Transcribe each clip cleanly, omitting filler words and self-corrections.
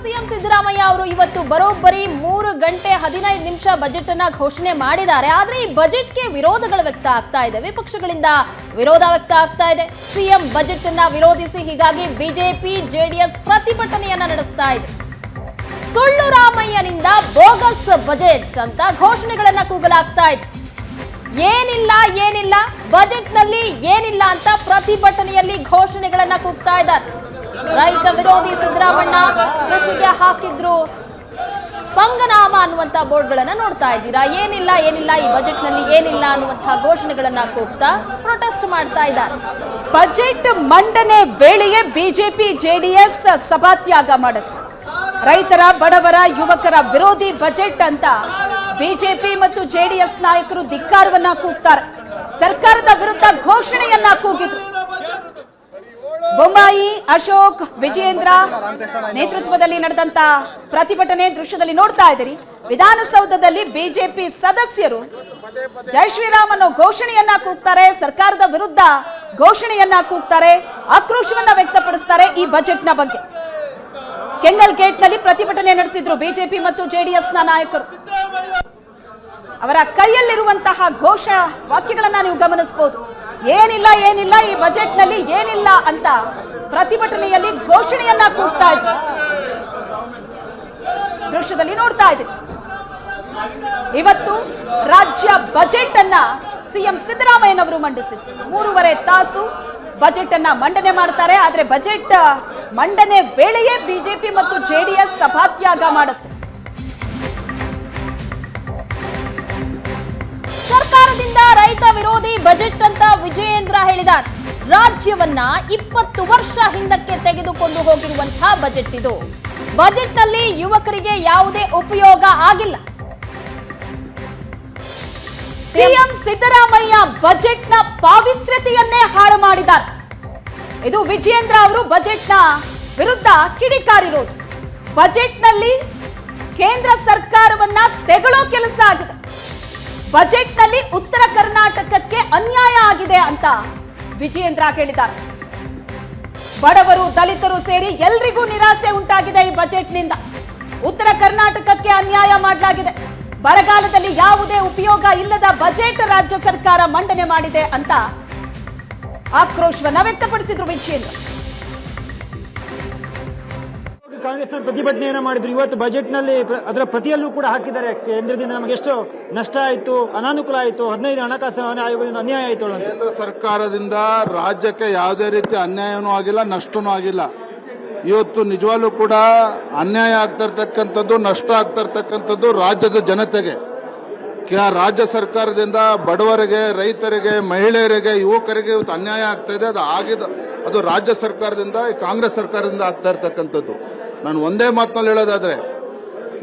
CM Siddaramaiah ಅವರು ಇವತ್ತು ಬರೋಬ್ಬರಿ 3 ಗಂಟೆ 15 ನಿಮಿಷ ಬಜೆಟ್ ಅನ್ನ ಘೋಷಣೆ ಮಾಡಿದ್ದಾರೆ. ಆದ್ರೆ ಈ ಬಜೆಟ್ಗೆ ವಿರೋಧಗಳು ವ್ಯಕ್ತ ಆಗ್ತಾ ಇದೆ, ವಿಪಕ್ಷಗಳಿಂದ ವಿರೋಧ ವ್ಯಕ್ತ ಆಗ್ತಾ ಇದೆ. ಸಿಎಂ ಬಜೆಟ್ ಅನ್ನ ವಿರೋಧಿಸಿ ಹೀಗಾಗಿ ಬಿಜೆಪಿ ಜೆಡಿಎಸ್ ಪ್ರತಿಭಟನೆಯನ್ನ ನಡೆಸ್ತಾ ಇದೆ. ಸುಳ್ಳು ರಾಮಯ್ಯನಿಂದ ಬೋಗಸ್ ಬಜೆಟ್ ಅಂತ ಘೋಷಣೆಗಳನ್ನ ಕೂಗಲಾಗ್ತಾ ಇದೆ. ಏನಿಲ್ಲ ಬಜೆಟ್ ನಲ್ಲಿ ಏನಿಲ್ಲ ಅಂತ ಪ್ರತಿಭಟನೆಯಲ್ಲಿ ಘೋಷಣೆಗಳನ್ನ ಕೂಗ್ತಾ ಇದ್ದಾರೆ. ರೈತ ವಿರೋಧಿ ಸಿದ್ದರಾಮಣ್ಣ ಕೃಷಿಗೆ ಹಾಕಿದ್ರು ಪಂಗನಾಮ ಅನ್ನುವಂತ ಬೋರ್ಡ್ ಗಳನ್ನ ನೋಡ್ತಾ ಇದ್ದೀರಾ. ಏನಿಲ್ಲ ಈ ಬಜೆಟ್ ನಲ್ಲಿ ಏನಿಲ್ಲ ಅನ್ನುವಂತಹ ಘೋಷಣೆಗಳನ್ನ ಕೂಗ್ತಾ ಪ್ರೊಟೆಸ್ಟ್ ಮಾಡ್ತಾ ಇದ್ದಾರೆ. ಬಜೆಟ್ ಮಂಡನೆ ವೇಳೆಯೇ ಬಿಜೆಪಿ ಜೆಡಿಎಸ್ ಸಭಾತ್ಯಾಗ ಮಾಡುತ್ತೆ. ರೈತರ, ಬಡವರ, ಯುವಕರ ವಿರೋಧಿ ಬಜೆಟ್ ಅಂತ ಬಿಜೆಪಿ ಮತ್ತು ಜೆಡಿಎಸ್ ನಾಯಕರು ಧಿಕ್ಕಾರವನ್ನ ಕೂಗ್ತಾರೆ. ಸರ್ಕಾರದ ವಿರುದ್ಧ ಘೋಷಣೆಯನ್ನ ಕೂಗಿದ್ರು. ಬೊಮ್ಮಾಯಿ, ಅಶೋಕ್, ವಿಜಯೇಂದ್ರ ನೇತೃತ್ವದಲ್ಲಿ ನಡೆದಂತ ಪ್ರತಿಭಟನೆ ದೃಶ್ಯದಲ್ಲಿ ನೋಡ್ತಾ ಇದ್ದೀರಿ. ವಿಧಾನಸೌಧದಲ್ಲಿ ಬಿಜೆಪಿ ಸದಸ್ಯರು ಜೈ ಶ್ರೀರಾಮ್ ಅನ್ನೋ ಘೋಷಣೆಯನ್ನ ಕೂಗ್ತಾರೆ. ಸರ್ಕಾರದ ವಿರುದ್ಧ ಘೋಷಣೆಯನ್ನ ಕೂಗ್ತಾರೆ, ಆಕ್ರೋಶವನ್ನ ವ್ಯಕ್ತಪಡಿಸ್ತಾರೆ ಈ ಬಜೆಟ್ನ ಬಗ್ಗೆ. ಕೆಂಗಲ್ ಗೇಟ್ ನಲ್ಲಿ ಪ್ರತಿಭಟನೆ ನಡೆಸಿದ್ರು ಬಿಜೆಪಿ ಮತ್ತು ಜೆಡಿಎಸ್ ನ ನಾಯಕರು. ಅವರ ಕೈಯಲ್ಲಿರುವಂತಹ ಘೋಷ ವಾಕ್ಯಗಳನ್ನ ನೀವು ಗಮನಿಸಬಹುದು. ಏನಿಲ್ಲ ಈ ಬಜೆಟ್ ನಲ್ಲಿ ಏನಿಲ್ಲ ಅಂತ ಪ್ರತಿಭಟನೆಯಲ್ಲಿ ಘೋಷಣೆಯನ್ನ ಕೂಗ್ತಾ ಇದ್ರು. ದೃಶ್ಯದಲ್ಲಿ ನೋಡ್ತಾ ಇದ್ದೀವಿ. ಇವತ್ತು ರಾಜ್ಯ ಬಜೆಟ್ ಅನ್ನ ಸಿಎಂ ಸಿದ್ದರಾಮಯ್ಯನವರು ಮಂಡಿಸಿದ್ರು. 3.5 ತಾಸು ಬಜೆಟ್ ಅನ್ನ ಮಂಡನೆ ಮಾಡ್ತಾರೆ. ಆದ್ರೆ ಬಜೆಟ್ ಮಂಡನೆ ವೇಳೆಯೇ ಬಿಜೆಪಿ ಮತ್ತು ಜೆಡಿಎಸ್ ಸಭಾತ್ಯಾಗ ಮಾಡುತ್ತೆ. ಸರ್ಕಾರದಿಂದ ರೈತ ವಿರೋಧಿ ಬಜೆಟ್ ಅಂತ ವಿಜಯೇಂದ್ರ ಹೇಳಿದ್ದಾರೆ. ರಾಜ್ಯವನ್ನ 20 ವರ್ಷ ಹಿಂದಕ್ಕೆ ತೆಗೆದುಕೊಂಡು ಹೋಗಿರುವಂತಹ ಬಜೆಟ್ ಇದು. ಬಜೆಟ್ ನಲ್ಲಿ ಯುವಕರಿಗೆ ಯಾವುದೇ ಉಪಯೋಗ ಆಗಿಲ್ಲ. ಸಿಎಂ ಸಿದ್ದರಾಮಯ್ಯ ಬಜೆಟ್ ನ ಪಾವಿತ್ರ್ಯತೆಯನ್ನೇ ಹಾಳು ಮಾಡಿದ್ದಾರೆ. ಇದು ವಿಜಯೇಂದ್ರ ಅವರು ಬಜೆಟ್ ನ ವಿರುದ್ಧ ಕಿಡಿಕಾರಿರೋದು. ಬಜೆಟ್ ನಲ್ಲಿ ಕೇಂದ್ರ ಸರ್ಕಾರವನ್ನ ತೆಗಳೋ ಕೆಲಸ ಆಗಿದೆ. ಬಜೆಟ್ ನಲ್ಲಿ ಉತ್ತರ ಕರ್ನಾಟಕಕ್ಕೆ ಅನ್ಯಾಯ ಆಗಿದೆ ಅಂತ ವಿಜಯೇಂದ್ರ ಹೇಳಿದ್ದಾರೆ. ಬಡವರು, ದಲಿತರು ಸೇರಿ ಎಲ್ರಿಗೂ ನಿರಾಸೆ ಉಂಟಾಗಿದೆ ಈ ಬಜೆಟ್ ನಿಂದ. ಉತ್ತರ ಕರ್ನಾಟಕಕ್ಕೆ ಅನ್ಯಾಯ ಮಾಡಲಾಗಿದೆ. ಬರಗಾಲದಲ್ಲಿ ಯಾವುದೇ ಉಪಯೋಗ ಇಲ್ಲದ ಬಜೆಟ್ ರಾಜ್ಯ ಸರ್ಕಾರ ಮಂಡನೆ ಮಾಡಿದೆ ಅಂತ ಆಕ್ರೋಶವನ್ನ ವ್ಯಕ್ತಪಡಿಸಿದ್ರು ವಿಜಯೇಂದ್ರ. ಕಾಂಗ್ರೆಸ್ನ ಪ್ರತಿಭಟನೆಯನ್ನ ಮಾಡಿದ್ರು. ಇವತ್ತು ಬಜೆಟ್ ನಲ್ಲಿ ಅದರ ಪ್ರತಿಯಲ್ಲೂ ಕೂಡ ಹಾಕಿದ್ದಾರೆ. ಕೇಂದ್ರದಿಂದ ನಮಗೆ ಎಷ್ಟು ನಷ್ಟ ಆಯಿತು, ಅನಾನುಕೂಲ ಆಯಿತು, 15 ಹಣಕಾಸು ಆಯೋಗದಿಂದ ಅನ್ಯಾಯ ಆಯಿತು ಅಂತ. ಕೇಂದ್ರ ಸರ್ಕಾರದಿಂದ ರಾಜ್ಯಕ್ಕೆ ಯಾವುದೇ ರೀತಿ ಅನ್ಯಾಯನೂ ಆಗಿಲ್ಲ, ನಷ್ಟನೂ ಆಗಿಲ್ಲ. ಇವತ್ತು ನಿಜವಾಗ್ಲೂ ಕೂಡ ಅನ್ಯಾಯ ಆಗ್ತಾ ಇರ್ತಕ್ಕಂಥದ್ದು, ನಷ್ಟ ಆಗ್ತಾ ಇರ್ತಕ್ಕಂಥದ್ದು ರಾಜ್ಯದ ಜನತೆಗೆ. ರಾಜ್ಯ ಸರ್ಕಾರದಿಂದ ಬಡವರಿಗೆ, ರೈತರಿಗೆ, ಮಹಿಳೆಯರಿಗೆ, ಯುವಕರಿಗೆ ಇವತ್ತು ಅನ್ಯಾಯ ಆಗ್ತಾ ಇದೆ. ಅದು ರಾಜ್ಯ ಸರ್ಕಾರದಿಂದ, ಕಾಂಗ್ರೆಸ್ ಸರ್ಕಾರದಿಂದ ಆಗ್ತಾ ಇರ್ತಕ್ಕಂಥದ್ದು. ನಾನು ಒಂದೇ ಮಾತಿನಲ್ಲಿ ಹೇಳೋದಾದ್ರೆ,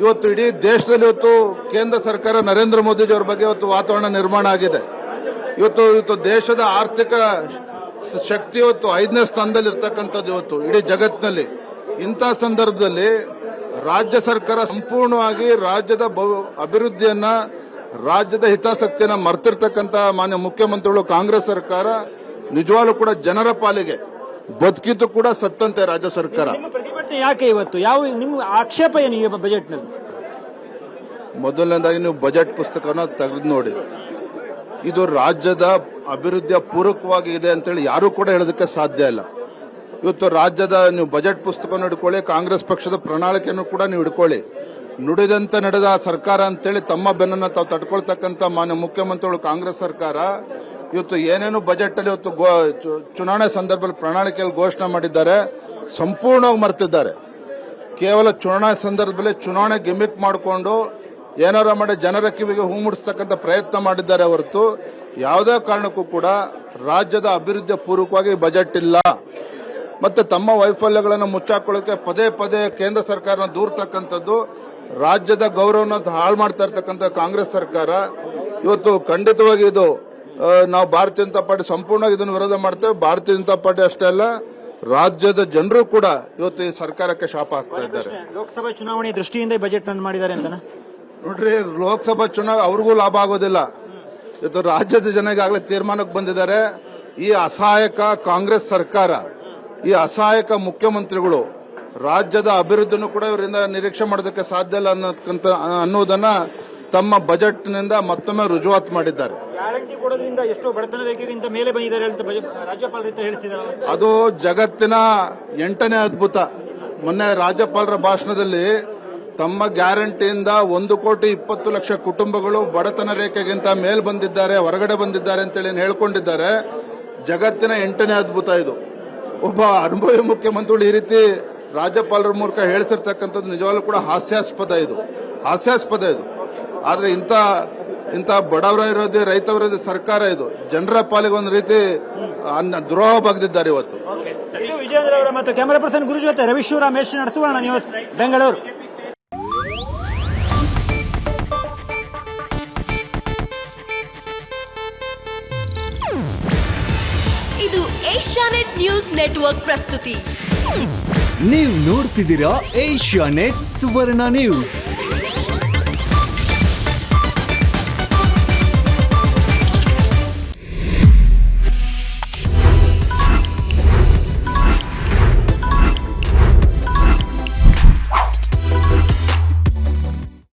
ಇವತ್ತು ಇಡೀ ದೇಶದಲ್ಲಿ ಇವತ್ತು ಕೇಂದ್ರ ಸರ್ಕಾರ ನರೇಂದ್ರ ಮೋದಿಜಿಯವರ ಬಗ್ಗೆ ಇವತ್ತು ವಾತಾವರಣ ನಿರ್ಮಾಣ ಆಗಿದೆ. ಇವತ್ತು ದೇಶದ ಆರ್ಥಿಕ ಶಕ್ತಿ ಇವತ್ತು 5ನೇ ಸ್ಥಾನದಲ್ಲಿ ಇರ್ತಕ್ಕಂಥದ್ದು ಇವತ್ತು ಇಡೀ ಜಗತ್ತಿನಲ್ಲಿ. ಇಂಥ ಸಂದರ್ಭದಲ್ಲಿ ರಾಜ್ಯ ಸರ್ಕಾರ ಸಂಪೂರ್ಣವಾಗಿ ರಾಜ್ಯದ ಅಭಿವೃದ್ಧಿಯನ್ನ, ರಾಜ್ಯದ ಹಿತಾಸಕ್ತಿಯನ್ನ ಮರ್ತಿರ್ತಕ್ಕಂಥ ಮಾನ್ಯ ಮುಖ್ಯಮಂತ್ರಿಗಳು, ಕಾಂಗ್ರೆಸ್ ಸರ್ಕಾರ ನಿಜವಾಗ್ಲೂ ಕೂಡ ಜನರ ಪಾಲಿಗೆ ಬದುಕಿದ್ದು ಕೂಡ ಸತ್ತಂತೆ ರಾಜ್ಯ ಸರ್ಕಾರ. ಪ್ರತಿಭಟನೆ ಯಾಕೆ ಇವತ್ತು? ನಿಮ್ಮ ಆಕ್ಷೇಪ ಏನು ಈ ಬಜೆಟ್ ನಲ್ಲಿ? ಮೊದಲನೇದಾಗಿ ನೀವು ಬಜೆಟ್ ಪುಸ್ತಕನ ತೆಗೆದು ನೋಡಿ. ಇದು ರಾಜ್ಯದ ಅಭಿವೃದ್ಧಿಯ ಪೂರಕವಾಗಿ ಇದೆ ಅಂತೇಳಿ ಯಾರು ಕೂಡ ಹೇಳೋದಕ್ಕೆ ಸಾಧ್ಯ ಇಲ್ಲ. ಇವತ್ತು ರಾಜ್ಯದ ನೀವು ಬಜೆಟ್ ಪುಸ್ತಕವನ್ನು ಹಿಡ್ಕೊಳ್ಳಿ, ಕಾಂಗ್ರೆಸ್ ಪಕ್ಷದ ಪ್ರಣಾಳಿಕೆಯನ್ನು ಕೂಡ ನೀವು ಹಿಡ್ಕೊಳ್ಳಿ. ನುಡಿದಂತೆ ನಡೆದ ಸರ್ಕಾರ ಅಂತೇಳಿ ತಮ್ಮ ಬೆನ್ನನ್ನು ತಾವು ತಡ್ಕೊಳ್ತಕ್ಕಂಥ ಮಾನ್ಯ ಮುಖ್ಯಮಂತ್ರಿಗಳು, ಕಾಂಗ್ರೆಸ್ ಸರ್ಕಾರ ಇವತ್ತು ಏನೇನು ಬಜೆಟ್ ಅಲ್ಲಿ ಇವತ್ತು ಚುನಾವಣೆ ಸಂದರ್ಭದಲ್ಲಿ ಪ್ರಣಾಳಿಕೆಯಲ್ಲಿ ಘೋಷಣೆ ಮಾಡಿದ್ದಾರೆ, ಸಂಪೂರ್ಣವಾಗಿ ಮರೆತಿದ್ದಾರೆ. ಕೇವಲ ಚುನಾವಣೆ ಸಂದರ್ಭದಲ್ಲಿ ಚುನಾವಣೆ ಗಿಮಿಕ್ ಮಾಡಿಕೊಂಡು ಏನಾರ ಮಾಡಿ ಜನರ ಕಿವಿಗೆ ಹೂ ಮುಡಿಸ್ತಕ್ಕಂಥ ಪ್ರಯತ್ನ ಮಾಡಿದ್ದಾರೆ ಹೊರತು ಯಾವುದೇ ಕಾರಣಕ್ಕೂ ಕೂಡ ರಾಜ್ಯದ ಅಭಿವೃದ್ಧಿಯ ಪೂರ್ವಕವಾಗಿ ಬಜೆಟ್ ಇಲ್ಲ. ಮತ್ತೆ ತಮ್ಮ ವೈಫಲ್ಯಗಳನ್ನು ಮುಚ್ಚಾಕೊಳ್ಳೋಕೆ ಪದೇ ಕೇಂದ್ರ ಸರ್ಕಾರನ ದೂರ್ತಕ್ಕಂಥದ್ದು, ರಾಜ್ಯದ ಗೌರವನ ಹಾಳು ಮಾಡ್ತಾ ಇರ್ತಕ್ಕಂಥ ಕಾಂಗ್ರೆಸ್ ಸರ್ಕಾರ ಇವತ್ತು ಖಂಡಿತವಾಗಿ ಇದು ನಾವು ಭಾರತೀಯ ಜನತಾ ಪಾರ್ಟಿ ಸಂಪೂರ್ಣವಾಗಿ ಇದನ್ನು ವಿರೋಧ ಮಾಡ್ತೇವೆ. ಭಾರತೀಯ ಜನತಾ ಪಾರ್ಟಿ ಅಷ್ಟೇ ಅಲ್ಲ, ರಾಜ್ಯದ ಜನರು ಕೂಡ ಇವತ್ತು ಈ ಸರ್ಕಾರಕ್ಕೆ ಶಾಪ ಹಾಕ್ತಾ ಇದ್ದಾರೆ. ಲೋಕಸಭಾ ಚುನಾವಣೆ ದೃಷ್ಟಿಯಿಂದ ಬಜೆಟ್ ಅನ್ನು ಮಾಡಿದ್ದಾರೆ ಅಂತ ನೋಡ್ರಿ. ಲೋಕಸಭಾ ಚುನಾವಣೆ ಅವ್ರಿಗೂ ಲಾಭ ಆಗೋದಿಲ್ಲ. ಇವತ್ತು ರಾಜ್ಯದ ಜನಗಾಗಲೇ ತೀರ್ಮಾನಕ್ಕೆ ಬಂದಿದ್ದಾರೆ. ಈ ಅಸಹಾಯಕ ಕಾಂಗ್ರೆಸ್ ಸರ್ಕಾರ, ಈ ಅಸಹಾಯಕ ಮುಖ್ಯಮಂತ್ರಿಗಳು ರಾಜ್ಯದ ಅಭಿವೃದ್ಧಿನೂ ಕೂಡ ಇವರಿಂದ ನಿರೀಕ್ಷೆ ಮಾಡೋದಕ್ಕೆ ಸಾಧ್ಯ ಇಲ್ಲ ಅನ್ನೋದನ್ನ ತಮ್ಮ ಬಜೆಟ್ನಿಂದ ಮತ್ತೊಮ್ಮೆ ರುಜುವಾತು ಮಾಡಿದ್ದಾರೆ. ಗ್ಯಾರಂಟಿ ಕೊಡೋದ್ರಿಂದ ಎಷ್ಟೋ ಬಡತನ ರೇಖೆಗಿಂತ ಮೇಲೆ ಬಂದಿದ್ದಾರೆ ಅಂತ ರಾಜ್ಯಪಾಲರು ಹೇಳ್ತಿದ್ದಾರೆ. ಅದು ಜಗತ್ತಿನ 8ನೇ ಅದ್ಭುತ. ಮೊನ್ನೆ ರಾಜ್ಯಪಾಲರ ಭಾಷಣದಲ್ಲಿ ತಮ್ಮ ಗ್ಯಾರಂಟಿಯಿಂದ 1,20,00,000 ಕುಟುಂಬಗಳು ಬಡತನ ರೇಖೆಗಿಂತ ಮೇಲ್ ಬಂದಿದ್ದಾರೆ, ಹೊರಗಡೆ ಬಂದಿದ್ದಾರೆ ಅಂತೇಳಿ ಹೇಳ್ಕೊಂಡಿದ್ದಾರೆ. ಜಗತ್ತಿನ 8ನೇ ಅದ್ಭುತ ಇದು. ಒಬ್ಬ ಅನುಭವಿ ಮುಖ್ಯಮಂತ್ರಿಗಳು ಈ ರೀತಿ ರಾಜ್ಯಪಾಲರ ಮೂಲಕ ಹೇಳಿಸಿರ್ತಕ್ಕಂಥದ್ದು ನಿಜವಾಗ್ಲೂ ಕೂಡ ಹಾಸ್ಯಾಸ್ಪದ ಇದು. ಆದ್ರೆ ಇಂಥ ಬಡವರ ವಿರೋಧಿ ರೈತ ವಿರೋಧಿ ಸರ್ಕಾರ ಇದು. ಜನರ ಪಾಲಿಗೆ ಒಂದು ರೀತಿ ದ್ರೋಹ ಬಗೆದಿದ್ದಾರೆ ಇವತ್ತು. ಇದು ವಿಜೇಂದ್ರ ಅವರ ಮತ್ತು ಕ್ಯಾಮರಾ ಪರ್ಸನ್ ಗುರು ಜೊತೆ ರವಿ ಶಿವರಾಮೇಶ್ ಸುವರ್ಣ ನ್ಯೂಸ್ ಬೆಂಗಳೂರು. ಇದು ಏಷ್ಯಾನೆಟ್ ನ್ಯೂಸ್ ನೆಟ್ವರ್ಕ್ ಪ್ರಸ್ತುತಿ. ನೀವು ನೋಡ್ತಿದ್ದೀರಾ ಏಷ್ಯಾನೆಟ್ ಸುವರ್ಣ ನ್ಯೂಸ್.